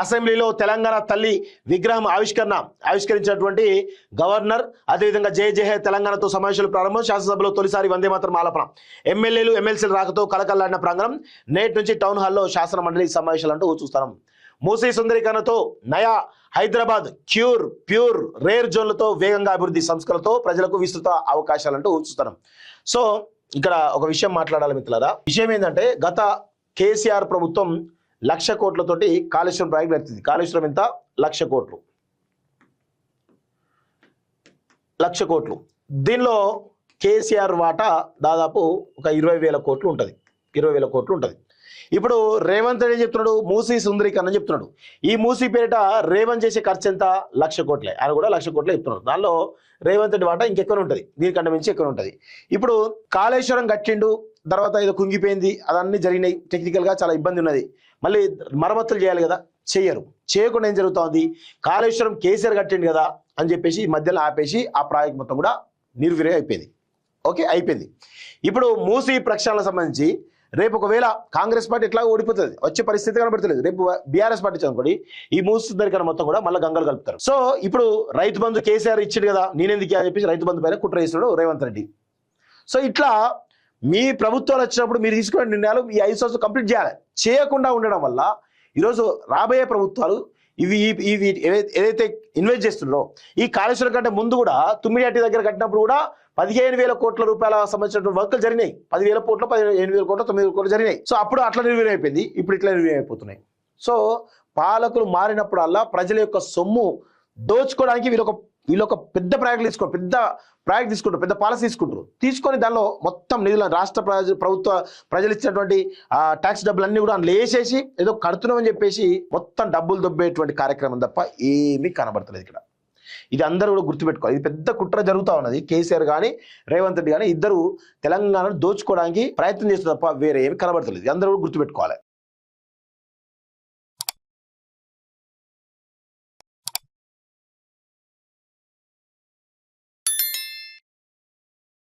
అసెంబ్లీలో తెలంగాణ తల్లి విగ్రహం ఆవిష్కరించినటువంటి గవర్నర్, అదేవిధంగా జయ జయ తెలంగాణతో సమావేశాలు ప్రారంభం, శాసనసభలో తొలిసారి వందే మాతరం ఆలపన, ఎమ్మెల్యేలు ఎమ్మెల్సీల రాకతో కలకల్లాడిన ప్రాంగణం, నేటి నుంచి టౌన్ హాల్లో శాసన మండలి సమావేశాలు అంటూ చూస్తాం. మూసీ సుందరీకరణతో నయా హైదరాబాద్ ప్యూర్ రేర్ జోన్లతో వేగంగా అభివృద్ధి సంస్కరణతో ప్రజలకు విస్తృత అవకాశాలంటూ చూస్తాం. సో ఇక్కడ ఒక విషయం మాట్లాడాలి మిత్రులారా. విషయం ఏంటంటే గత కేసీఆర్ ప్రభుత్వం 1,00,000 కోట్లతోటి కాళేశ్వరం ప్రాజెక్ట్ నడుస్తుంది. కాళేశ్వరం ఎంత? 1,00,000 కోట్లు. 1,00,000 కోట్లు. దీనిలో కేసీఆర్ వాటా దాదాపు ఒక 20,000 కోట్లు ఉంటుంది. 20,000 కోట్లు ఉంటుంది. ఇప్పుడు రేవంత్ రెడ్డి చెప్తున్నాడు మూసీ సుందరీకరణ చెప్తున్నాడు. ఈ మూసీ పేరిట రేవంత్ చేసే ఖర్చు ఎంత? 1,00,000 కోట్లే. ఆయన కూడా 1,00,000 కోట్లే చెప్తున్నాడు. దానిలో రేవంత్ రెడ్డి వాటా ఇంకెక్కువ ఉంటుంది, దీనికంటే మించి ఎక్కువ ఉంటుంది. ఇప్పుడు కాళేశ్వరం కట్టిండు, తర్వాత ఏదో కుంగిపోయింది, అదన్నీ జరిగినాయి. టెక్నికల్గా చాలా ఇబ్బంది ఉన్నది. మళ్ళీ మరమ్మతులు చేయాలి కదా, చేయరు. చేయకుండా ఏం జరుగుతుంది? కాళేశ్వరం కేసీఆర్ కట్టిండు కదా అని చెప్పేసి మధ్యలో ఆపేసి ఆ ప్రాజెక్ట్ మొత్తం కూడా నిర్వీర్యం అయిపోయింది. ఓకే, అయిపోయింది. ఇప్పుడు మూసీ ప్రక్షాళనకు సంబంధించి రేపు ఒకవేళ కాంగ్రెస్ పార్టీ ఎట్లా ఓడిపోతుంది, వచ్చే పరిస్థితి కనబడతలేదు. రేపు బీఆర్ఎస్ పార్టీ చదువుకోండి, ఈ మూసీ సుందరీకరణ మొత్తం కూడా మళ్ళీ గంగలు కలుపుతారు. సో ఇప్పుడు రైతు బంధు కేసీఆర్ ఇచ్చిండు కదా, నేనెందుకు అని చెప్పేసి రైతు బంధు పైన కుట్ర చేస్తున్నాడు రేవంత్ రెడ్డి. సో ఇట్లా మీ ప్రభుత్వాలు వచ్చినప్పుడు మీరు తీసుకునే నిర్ణయాలు ఈ 5 సంవత్సరాలు కంప్లీట్ చేయాలి. చేయకుండా ఉండడం వల్ల ఈరోజు రాబోయే ప్రభుత్వాలు ఇవి ఏదైతే ఇన్వెస్ట్ చేస్తున్నారో, ఈ కాళేశ్వరం కంటే ముందు కూడా తుమ్మిడిహట్టి దగ్గర కట్టినప్పుడు కూడా 15,000 కోట్ల రూపాయల సంబంధించిన వర్కులు జరిగినాయి. 10,000 కోట్లు, 15,000 కోట్లు, 9,000 కోట్లు జరిగినాయి. సో అప్పుడు అట్లా నిర్వీర్యం అయిపోయింది, ఇప్పుడు ఇట్లా నిర్వీర్యం అయిపోతున్నాయి. సో పాలకులు మారినప్పుడల్లా ప్రజల యొక్క సొమ్ము దోచుకోవడానికి వీళ్ళొక పెద్ద ప్రాజెక్ట్ తీసుకుంటారు, పెద్ద పాలసీ తీసుకొని దానిలో మొత్తం నిధులను రాష్ట్ర ప్రజలు ఇచ్చినటువంటి ట్యాక్స్ డబ్బులన్నీ కూడా అందులో వేసేసి ఏదో కడుతున్నామని చెప్పేసి మొత్తం డబ్బులు దొబ్బేటువంటి కార్యక్రమం తప్ప ఏమీ కనబడతలేదు ఇక్కడ. ఇది అందరూ కూడా గుర్తుపెట్టుకోవాలి. ఇది పెద్ద కుట్ర జరుగుతూ ఉన్నది. కేసీఆర్ కానీ రేవంత్ రెడ్డి కానీ ఇద్దరు తెలంగాణను దోచుకోవడానికి ప్రయత్నం చేస్తున్నారు తప్ప వేరే ఏమి కనబడతలేదు. అందరూ కూడా గుర్తుపెట్టుకోవాలి.